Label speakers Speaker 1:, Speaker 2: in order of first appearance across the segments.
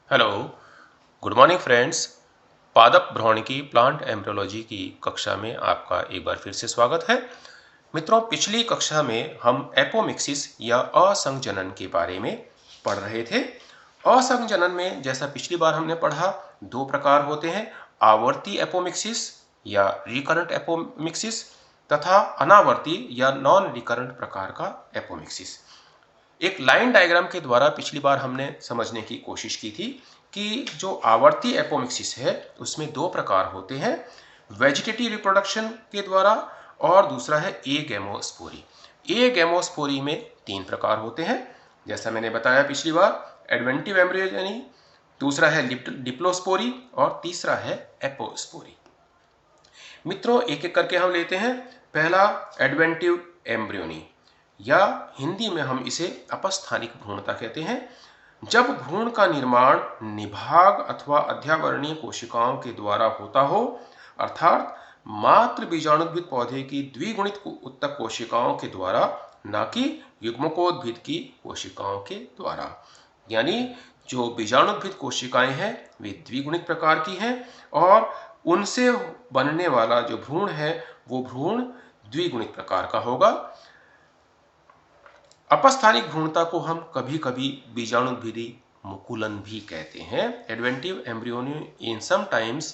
Speaker 1: Hello, good morning friends. पादप भ्रौणिकी plant embryology की कक्षा में आपका एक बार फिर से स्वागत है। मित्रों, पिछली कक्षा में हम एपोमिक्सिस या असंजनन के बारे में पढ़ रहे थे। असंजनन में जैसा पिछली बार हमने पढ़ा, दो प्रकार होते हैं, आवर्ती एपोमिक्सिस या रिकरेंट एपोमिक्सिस तथा अनावर्ती या नॉन रिकरेंट प्रकार का एपोमिक्सिस। एक लाइन डायग्राम के द्वारा पिछली बार हमने समझने की कोशिश की थी कि जो आवर्ती एपोमिक्सिस है उसमें दो प्रकार होते हैं, वेजिटेटिव रिप्रोडक्शन के द्वारा और दूसरा है एगेमोस्पोरी। एगेमोस्पोरी में तीन प्रकार होते हैं, जैसा मैंने बताया पिछली बार, एडवेंटिव एम्ब्रियोजेनी, दूसरा है डिप्लोस्पोरी और तीसरा है एपोस्पोरी। मित्रों, एक एक करके हम लेते हैं। पहला एडवेंटिव एम्ब्रियोनी या हिंदी में हम इसे अपस्थानिक भ्रूणता कहते हैं। जब भ्रूण का निर्माण निभाग अथवा अध्यावरणीय कोशिकाओं के द्वारा होता हो, अर्थात मात्र बीजाणुद्भिद पौधे की द्विगुणित उत्तक कोशिकाओं के द्वारा, न कि युग्मकोद्भिद की कोशिकाओं के द्वारा। यानी जो बीजाणुद्भिद कोशिकाएं हैं वे द्विगुणित प्रकार की हैं और उनसे बनने वाला जो भ्रूण है वो भ्रूण द्विगुणित प्रकार का होगा। अपस्थानिक भ्रूणता को हम कभी कभी बीजाणुद्भिदी मुकुलन भी कहते हैं। Adventive embryony in sometimes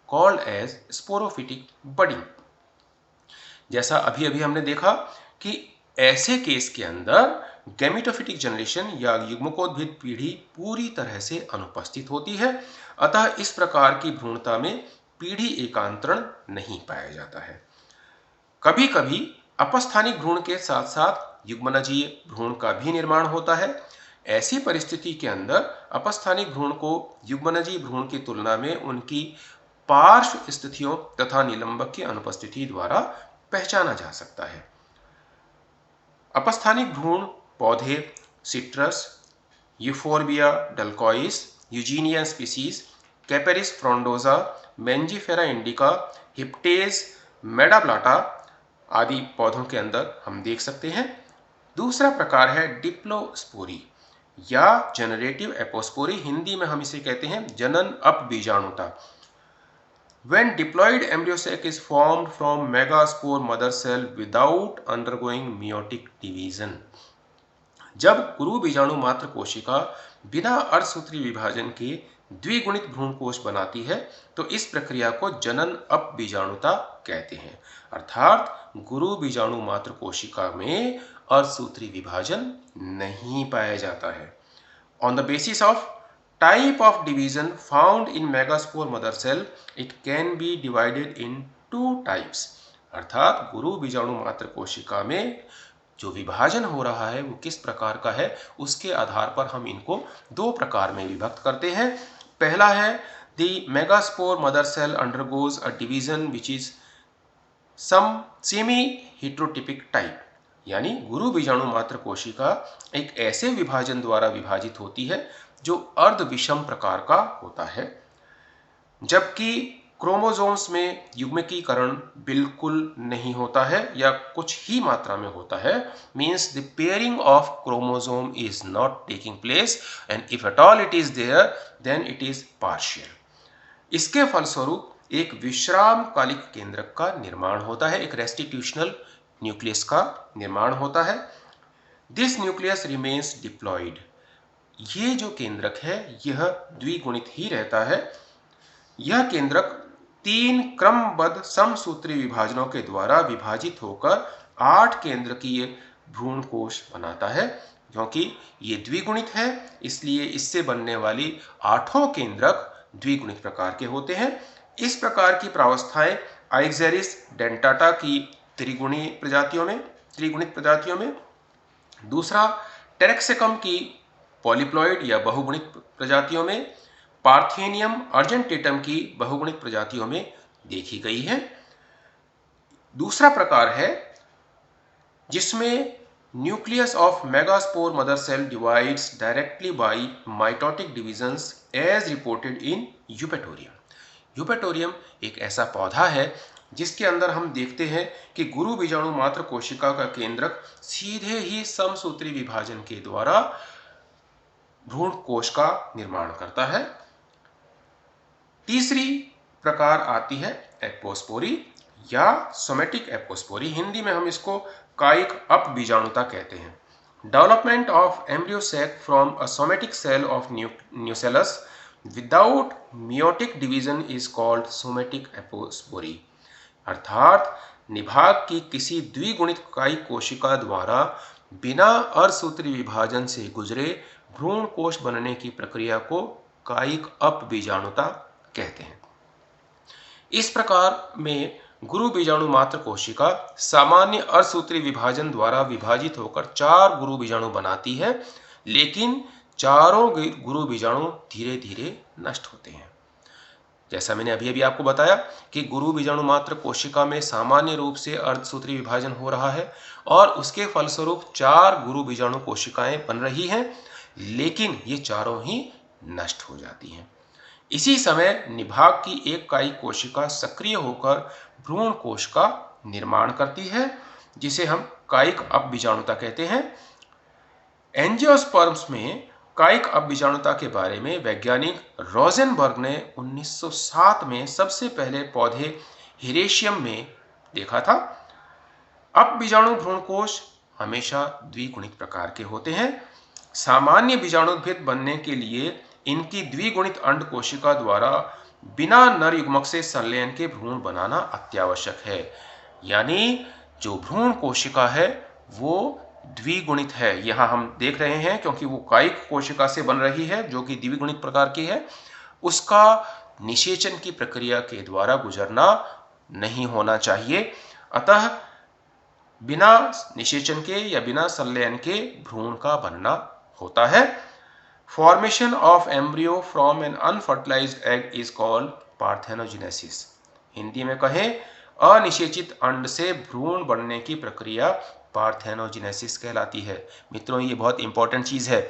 Speaker 1: called as sporophytic budding. जैसा अभी अभी हमने देखा कि ऐसे केस के अंदर गैमेटोफिटिक जनरेशन या युग्मकोद्भिद पीढ़ी पूरी तरह से अनुपस्थित होती है, अतः इस प्रकार की भ्रूणता में पीढ़ी एकांतरण नहीं पाया जाता है। कभी कभी अपस्थानिक भ्रूण के साथ साथ युग्मनजीय भ्रूण का भी निर्माण होता है। ऐसी परिस्थिति के अंदर अपस्थानिक भ्रूण को युग्मनजीय भ्रूण की तुलना में उनकी पार्श्व स्थितियों तथा निलंबक की अनुपस्थिति द्वारा पहचाना जा सकता है। अपस्थानिक भ्रूण पौधे सिट्रस, यूफोर्बिया डल्कोइस, यूजीनिया स्पीसीज, कैपेरिस फ्रोंडोजा, मेंजिफेरा इंडिका, हिप्टेज, मेडाब्लाटा आदि पौधों के अंदर हम देख सकते हैं। दूसरा प्रकार है डिप्लोस्पोरी या जनरेटिव एपोस्पोरी। हिंदी में हम इसे कहते हैं जनन अपबीजाणुता। When diploid embryo sac is formed from megaspore mother cell without undergoing meiotic division। जब गुरु बीजाणु मात्र कोशिका बिना अर्धसूत्री विभाजन के द्विगुणित भ्रूणकोश बनाती है तो इस प्रक्रिया को जनन अपबीजाणुता कहते हैं। अर्थात गुरु बीजाणु मात्र कोशिका में अर्धसूत्री विभाजन नहीं पाया जाता है। On the basis of type of division found in megaspore mother cell, it can be divided in two types। अर्थात गुरु बीजाणु मात्र कोशिका में जो विभाजन हो रहा है वो किस प्रकार का है, उसके आधार पर हम इनको दो प्रकार में विभक्त करते हैं। पहला है the megaspore mother cell undergoes a division which is some semi heterotypic type। यानी गुरु बीजाणु मात्र कोशिका एक ऐसे विभाजन द्वारा विभाजित होती है जो अर्ध विषम प्रकार का होता है, जबकि क्रोमोसोम्स में युग्मकीकरण बिल्कुल नहीं होता है या कुछ ही मात्रा में होता है। Means the pairing of chromosome is not taking place and if at all it is there then it is partial. इसके फलस्वरूप एक विश्राम कालिक केंद्रक का निर्माण होता है, एक रेस्टिट्यूशनल न्यूक्लियस का निर्माण होता है। This nucleus remains diploid. ये जो केंद्रक है यह द्विगुणित ही रहता है। यह केंद्रक तीन क्रमबद्ध समसूत्री विभाजनों के द्वारा विभाजित होकर 8 केंद्रकीय भ्रूणकोश बनाता है। क्योंकि ये द्विगुणित है इसलिए इससे बनने वाली 8 केंद्रक द्विगुणित प्रकार के होते हैं। इस प्रकार की प्रावस्थाएं आइक्सेरिस डेंटाटा की त्रिगुणित प्रजातियों में, दूसरा टेरेक्सेकम की पॉलीप्लॉइड या बहुगुणित प्रजातियों में, पार्थेनियम अर्जेंटेटम की बहुगुणित प्रजातियों में देखी गई है। दूसरा प्रकार है जिसमें nucleus of megaspore mother cell divides directly by mitotic divisions as reported in Eupatorium. Eupatorium एक ऐसा पौधा है जिसके अंदर हम देखते हैं कि गुरु बीजाणु मात्र कोशिका का केंद्रक सीधे ही समसूत्री विभाजन के द्वारा भ्रूण कोश का निर्माण करता है। तीसरी प्रकार आती है एपोस्पोरी या सोमेटिक एपोस्पोरी, हिंदी में हम इसको कायिक अपबीजाणुता कहते हैं। Development of embryo sac from a somatic cell of nucellus without meiotic division is called somatic apospory, अर्थात निभाग की किसी द्विगुणित कायिक कोशिका द्वारा बिना अर्धसूत्री विभाजन से गुजरे भ्रूण कोश बनने की प्रक्रिया को कायिक अपबीजाणुता कहते हैं। इस प्रकार में गुरु बीजाणु मात्र कोशिका सामान्य अर्धसूत्री विभाजन द्वारा विभाजित होकर 4 गुरु बीजाणु बनाती है, लेकिन चारों गुरु बीजाणु धीरे धीरे नष्ट होते हैं। जैसा मैंने अभी अभी आपको बताया कि गुरु बीजाणु मात्र कोशिका में सामान्य रूप से अर्धसूत्री विभाजन हो रहा है और उसके फलस्वरूप 4 गुरु बीजाणु कोशिकाएं बन रही हैं, लेकिन ये चारों ही नष्ट हो जाती हैं। इसी समय निभाग की एक कायिक कोशिका सक्रिय होकर भ्रूण कोश का निर्माण करती है, जिसे हम कायिक अपबीजाणुता कहते हैं। एंजियोस्पर्म्स में कायिक अपबीजाणुता के बारे में वैज्ञानिक रोजेनबर्ग ने 1907 में सबसे पहले पौधे हिरेशियम में देखा था। अपबीजाणु भ्रूणकोश हमेशा द्विगुणित प्रकार के होते हैं। सामान्य बीजाणुद्भिद बनने के लिए इनकी द्विगुणित अंड कोशिका द्वारा बिना नर युग्मक से संलयन के भ्रूण बनाना अत्यावश्यक है। यानी जो भ्रूण कोशिका है वो द्विगुणित है, यहां हम देख रहे हैं क्योंकि वो कायिक कोशिका से बन रही है जो कि द्विगुणित प्रकार की है। उसका निषेचन की प्रक्रिया के द्वारा गुजरना नहीं होना चाहिए, अतः बिना निषेचन के या बिना संलयन के भ्रूण का बनना होता है। Formation of embryo from an unfertilized egg is called parthenogenesis. Hindi में कहें अनिषेचित अंड से भ्रूण बनने की प्रक्रिया पार्थेनोजेनेसिस कहलाती है। मित्रों, ये बहुत इंपॉर्टेंट चीज है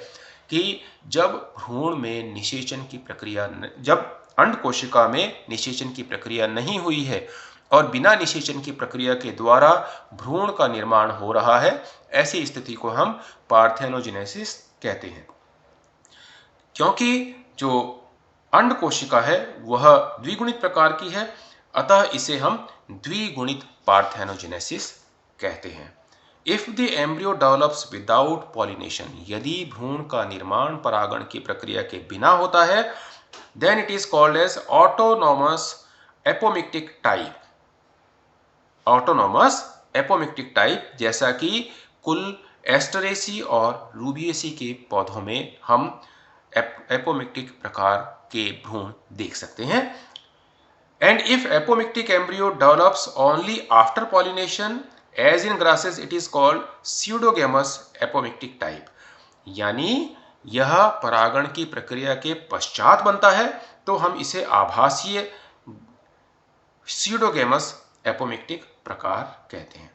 Speaker 1: कि जब भ्रूण में निषेचन की प्रक्रिया, जब अंड कोशिका में निषेचन की प्रक्रिया नहीं हुई है और बिना निषेचन की प्रक्रिया के द्वारा भ्रूण का निर्माण हो रहा है, ऐसी स्थिति को हम पार्थेनोजेनेसिस कहते हैं। क्योंकि जो अंड कोशिका है वह द्विगुणित प्रकार की है, अतः इसे हम द्विगुणित पार्थेनोजेनेसिस कहते हैं। If the embryo develops without pollination, यदि भ्रूण का निर्माण परागण की प्रक्रिया के बिना होता है, then it is called as autonomous apomictic type. Autonomous apomictic type, जैसा कि कुल एस्टरेसी और रूबिएसी के पौधों में हम एपोमिक्टिक प्रकार के भ्रूण देख सकते हैं। And if apomictic embryo develops only after pollination as in grasses, it is called pseudogamous apomictic type. यानी यह परागण की प्रक्रिया के पश्चात बनता है तो हम इसे आभासीय स्यूडोगेमस एपोमिक्टिक प्रकार कहते हैं।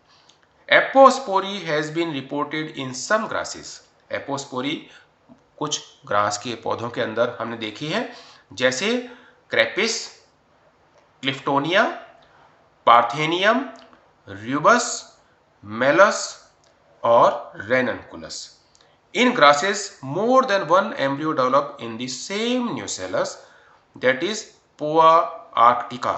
Speaker 1: Apospory has been reported in some grasses. Apospory कुछ ग्रास के पौधों के अंदर हमने देखी है, जैसे क्रेपिस, क्लिफ्टोनिया, पार्थेनियम, र्यूबस, मेलस और रेननकुलस। In grasses, more than one embryo develop in the same nucellus, that is Poa arctica.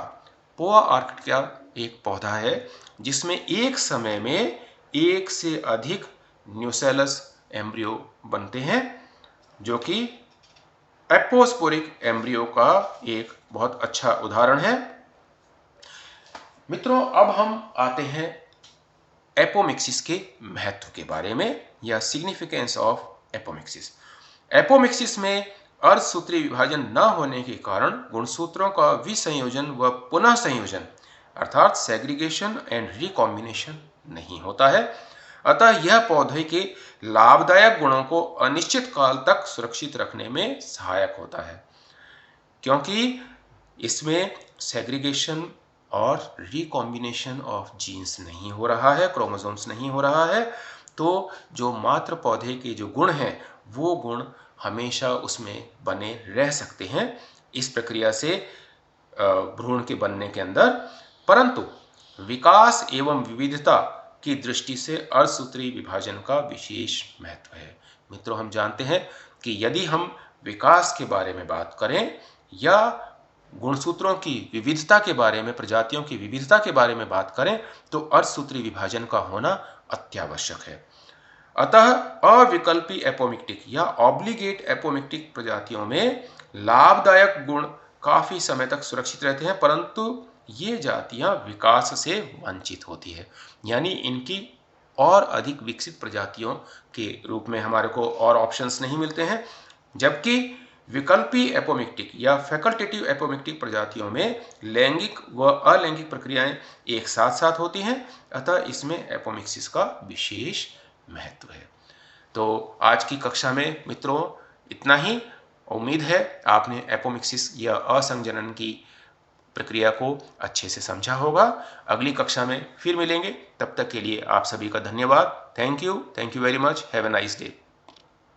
Speaker 1: Poa arctica एक पौधा है जिसमें एक समय में एक से अधिक न्यूसेलस एम्ब्रियो बनते हैं, जो कि एपोस्पोरिक एम्ब्रियो का एक बहुत अच्छा उदाहरण है। मित्रों, अब हम आते हैं एपोमिक्सिस के महत्व के बारे में, या सिग्निफिकेंस ऑफ एपोमिक्सिस। एपोमिक्सिस में अर्धसूत्री विभाजन न होने के कारण गुणसूत्रों का विसंयोजन व पुनः संयोजन अर्थात सेग्रीगेशन एंड रिकॉम्बिनेशन नहीं होता है, अतः यह पौधे के लाभदायक गुणों को अनिश्चित काल तक सुरक्षित रखने में सहायक होता है। क्योंकि इसमें सेग्रीगेशन और रिकॉम्बिनेशन ऑफ जीन्स नहीं हो रहा है, क्रोमोसोम्स नहीं हो रहा है, तो जो मात्र पौधे के जो गुण हैं वो गुण हमेशा उसमें बने रह सकते हैं इस प्रक्रिया से भ्रूण के बनने के अंदर। परंतु विकास एवं विविधता की दृष्टि से अर्धसूत्री विभाजन का विशेष महत्व है। मित्रों, हम जानते हैं कि यदि हम विकास के बारे में बात करें या गुणसूत्रों की विविधता के बारे में, प्रजातियों की विविधता के बारे में बात करें, तो अर्धसूत्री विभाजन का होना अत्यावश्यक है। अतः अविकल्पी एपोमिक्टिक या ऑब्लिगेट एपोमिक्टिक प्रजातियों में लाभदायक गुण काफी समय तक सुरक्षित रहते हैं, परंतु ये जातियां विकास से वंचित होती है, यानी इनकी और अधिक विकसित प्रजातियों के रूप में हमारे को और ऑप्शंस नहीं मिलते हैं। जबकि विकल्पी एपोमिक्टिक या फैकल्टेटिव एपोमिक्टिक प्रजातियों में लैंगिक व अलैंगिक प्रक्रियाएं एक साथ साथ होती हैं, अतः इसमें एपोमिक्सिस का विशेष महत्व है। तो आज की कक्षा में मित्रों इतना ही। उम्मीद है आपने एपोमिक्सिस या असंजनन की प्रक्रिया को अच्छे से समझा होगा। अगली कक्षा में फिर मिलेंगे, तब तक के लिए आप सभी का धन्यवाद। Thank you very much. Have a nice day.